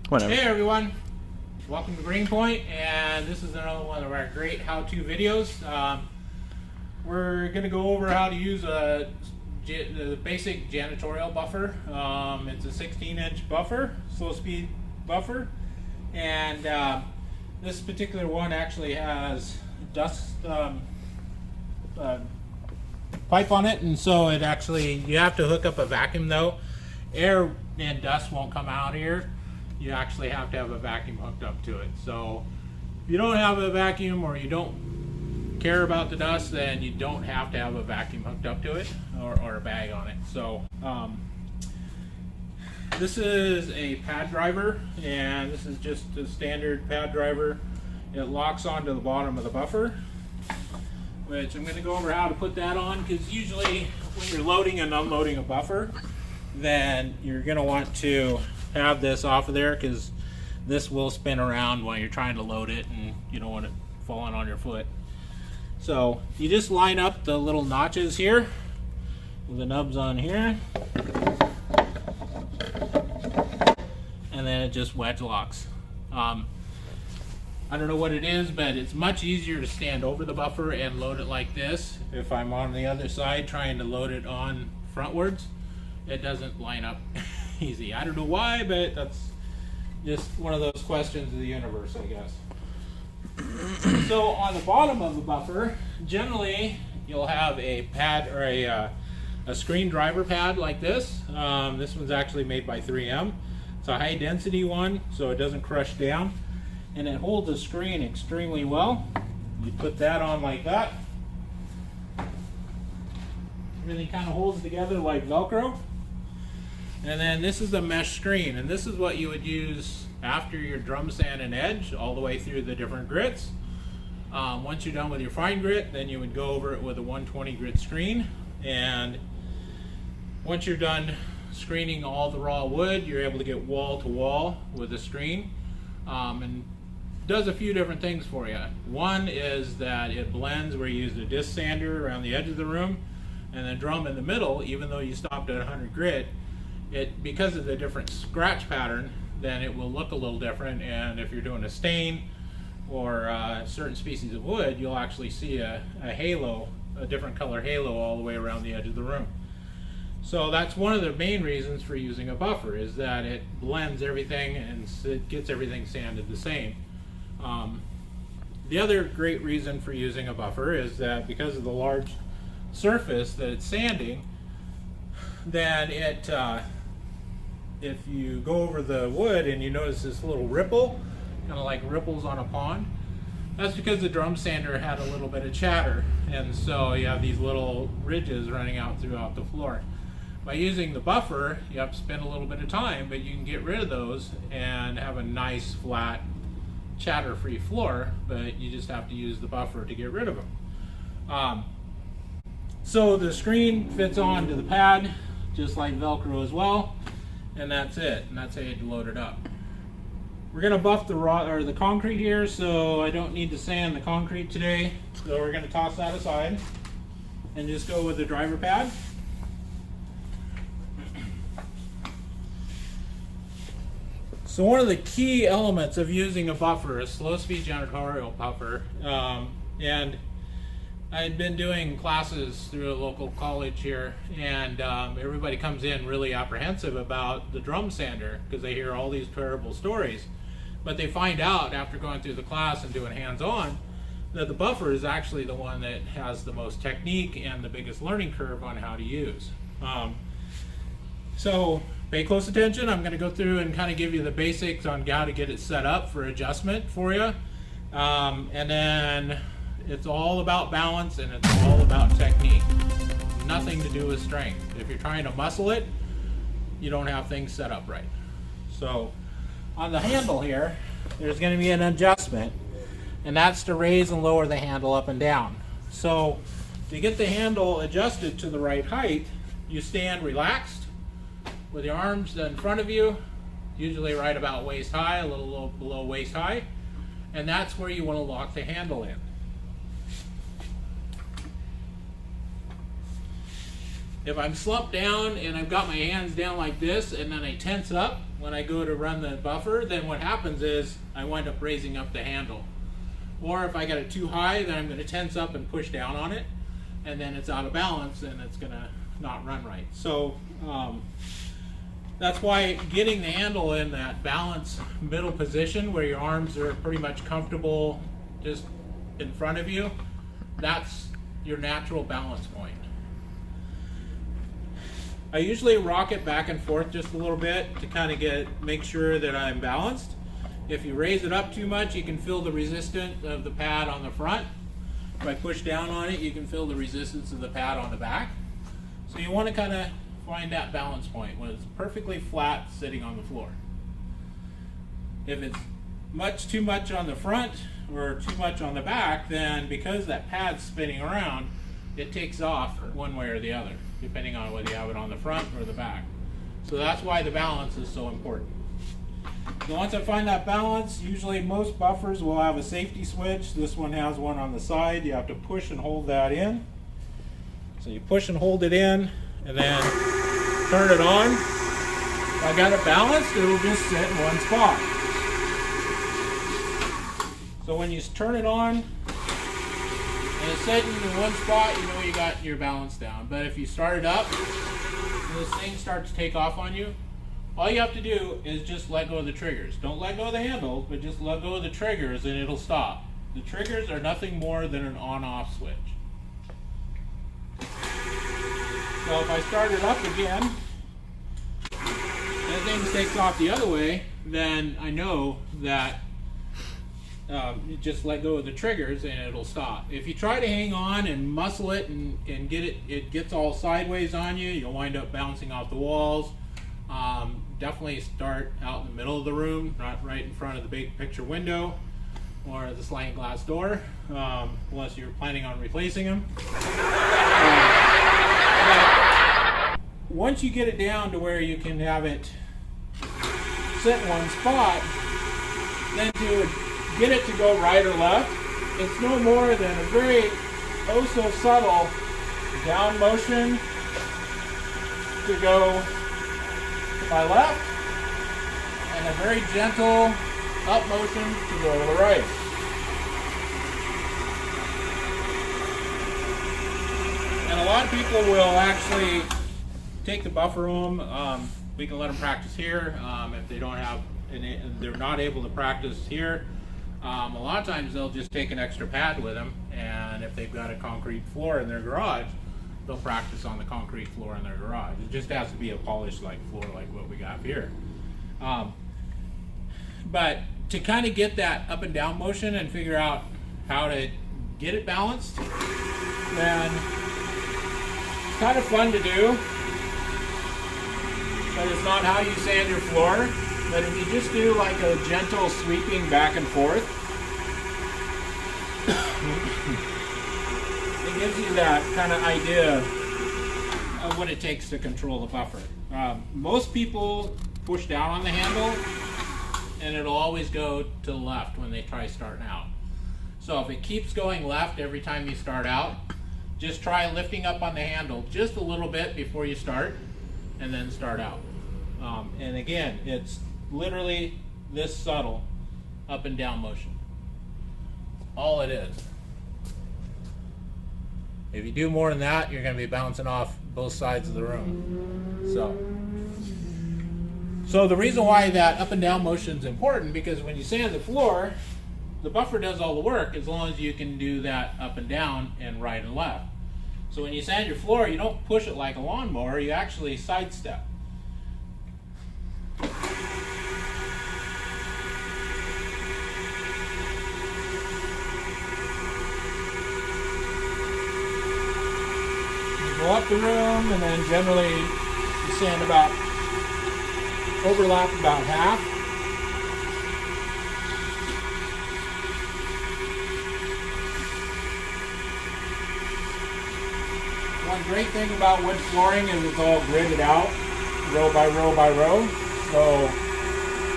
Whatever. Hey everyone, welcome to Greenpointe, and this is another one of our great how-to videos. We're going to go over how to use the basic janitorial buffer. It's a 16-inch buffer, slow-speed buffer, and this particular one actually has dust pipe on it, and so it actually, you have to hook up a vacuum though. Air and dust won't come out here. You actually have to have a vacuum hooked up to it. So if you don't have a vacuum or you don't care about the dust, then you don't have to have a vacuum hooked up to it or a bag on it. So this is a pad driver, and this is just a standard pad driver. It locks onto the bottom of the buffer, which I'm going to go over how to put that on, because usually when you're loading and unloading a buffer, then you're going to want to have this off of there, because this will spin around while you're trying to load it and you don't want it falling on your foot. So you just line up the little notches here with the nubs on here, and then it just wedge locks. I don't know what it is, but it's much easier to stand over the buffer and load it like this. If I'm on the other side trying to load it on frontwards, it doesn't line up easy. I don't know why, but that's just one of those questions of the universe, I guess. So on the bottom of the buffer, generally you'll have a pad or a screen driver pad like this. This one's actually made by 3M. It's a high density one, so it doesn't crush down, and it holds the screen extremely well. You put that on like that. Everything kind of holds together like Velcro. And then this is the mesh screen, and this is what you would use after your drum sand and edge all the way through the different grits. Once you're done with your fine grit, then you would go over it with a 120 grit screen, and once you're done screening all the raw wood, you're able to get wall to wall with the screen, and does a few different things for you. One is that it blends where you use the disc sander around the edge of the room, and the drum in the middle, even though you stopped at 100 grit, because of the different scratch pattern, then it will look a little different, and if you're doing a stain or certain species of wood, you'll actually see a halo, a different color halo all the way around the edge of the room. So that's one of the main reasons for using a buffer, is that it blends everything and it gets everything sanded the same. The other great reason for using a buffer is that because of the large surface that it's sanding, then it if you go over the wood and you notice this little ripple, kind of like ripples on a pond, that's because the drum sander had a little bit of chatter, and so you have these little ridges running out throughout the floor. By using the buffer, you have to spend a little bit of time, but you can get rid of those and have a nice flat chatter-free floor, but you just have to use the buffer to get rid of them. So the screen fits onto the pad just like Velcro as well, and that's it, and that's how you load it up. We're going to buff the concrete here, so I don't need to sand the concrete today, so we're going to toss that aside and just go with the driver pad. So one of the key elements of using a buffer, a slow speed janitorial buffer, and I'd been doing classes through a local college here, and everybody comes in really apprehensive about the drum sander because they hear all these terrible stories. But they find out after going through the class and doing hands-on that the buffer is actually the one that has the most technique and the biggest learning curve on how to use. So pay close attention. I'm going to go through and kind of give you the basics on how to get it set up for adjustment for you, and then it's all about balance, and it's all about technique. Nothing to do with strength. If you're trying to muscle it, you don't have things set up right. So on the handle here, there's going to be an adjustment, and that's to raise and lower the handle up and down. So to get the handle adjusted to the right height, you stand relaxed with your arms in front of you, usually right about waist high, a little below waist high, and that's where you want to lock the handle in. If I'm slumped down and I've got my hands down like this and then I tense up, when I go to run the buffer, then what happens is I wind up raising up the handle. Or if I get it too high, then I'm going to tense up and push down on it, and then it's out of balance and it's going to not run right. So that's why getting the handle in that balanced middle position where your arms are pretty much comfortable just in front of you, that's your natural balance point. I usually rock it back and forth just a little bit to kind of make sure that I'm balanced. If you raise it up too much, you can feel the resistance of the pad on the front. If I push down on it, you can feel the resistance of the pad on the back. So you want to kind of find that balance point when it's perfectly flat sitting on the floor. If it's too much on the front or too much on the back, then because that pad's spinning around, it takes off one way or the other, depending on whether you have it on the front or the back. So that's why the balance is so important. So once I find that balance, usually most buffers will have a safety switch. This one has one on the side. You have to push and hold that in. So you push and hold it in, and then turn it on. If I got it balanced, it will just sit in one spot. So when you turn it on, and it's sitting in one spot, you know you got your balance down. But if you start it up, and this thing starts to take off on you, all you have to do is just let go of the triggers. Don't let go of the handles, but just let go of the triggers and it'll stop. The triggers are nothing more than an on-off switch. So if I start it up again, that thing takes off the other way, then I know that you just let go of the triggers and it'll stop. If you try to hang on and muscle it and get it gets all sideways on you, you'll wind up bouncing off the walls. Definitely start out in the middle of the room, not right in front of the big picture window or the sliding glass door, unless you're planning on replacing them. But once you get it down to where you can have it sit in one spot, then to get it to go right or left, it's no more than a very so subtle down motion to go to my left, and a very gentle up motion to go to the right. And a lot of people will actually take the buffer home. We can let them practice here if they don't have, and they're not able to practice here. A lot of times they'll just take an extra pad with them, and if they've got a concrete floor in their garage, they'll practice on the concrete floor in their garage. It just has to be a polished like floor like what we got here. But to kind of get that up and down motion and figure out how to get it balanced, then it's kind of fun to do, but it's not how you sand your floor. But if you just do like a gentle sweeping back and forth, it gives you that kind of idea of what it takes to control the buffer. Most people push down on the handle and it'll always go to the left when they try starting out. So if it keeps going left every time you start out, just try lifting up on the handle just a little bit before you start and then start out. And again, it's literally this subtle up and down motion. All it is. If you do more than that, you're going to be bouncing off both sides of the room. So the reason why that up and down motion is important, because when you sand the floor, the buffer does all the work as long as you can do that up and down and right and left. So when you sand your floor, you don't push it like a lawnmower, you actually sidestep. Go up the room, and then generally you sand about, overlap about half. One great thing about wood flooring is it's all gridded out, row by row by row. So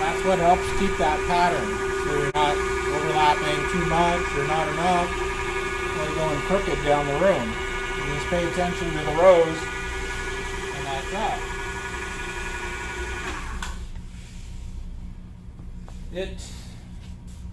that's what helps keep that pattern. So you're not overlapping too much or not enough, or going crooked down the room. Just pay attention to the rows, and that's that. It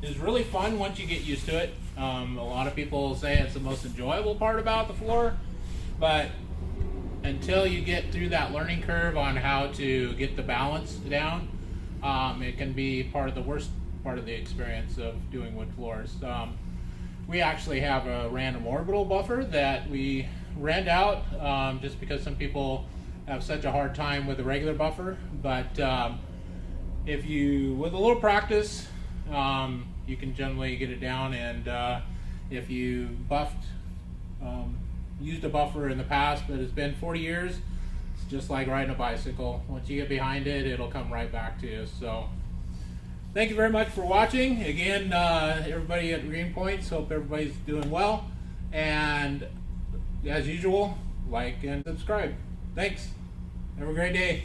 is really fun once you get used to it. A lot of people say it's the most enjoyable part about the floor, but until you get through that learning curve on how to get the balance down, it can be part of the worst part of the experience of doing wood floors. We actually have a random orbital buffer that we rent out just because some people have such a hard time with a regular buffer. But if you, with a little practice, you can generally get it down. And if you used a buffer in the past, but it's been 40 years, it's just like riding a bicycle. Once you get behind it, it'll come right back to you. So thank you very much for watching. Again, everybody at Greenpointe, hope everybody's doing well. And as usual, like and subscribe. Thanks. Have a great day.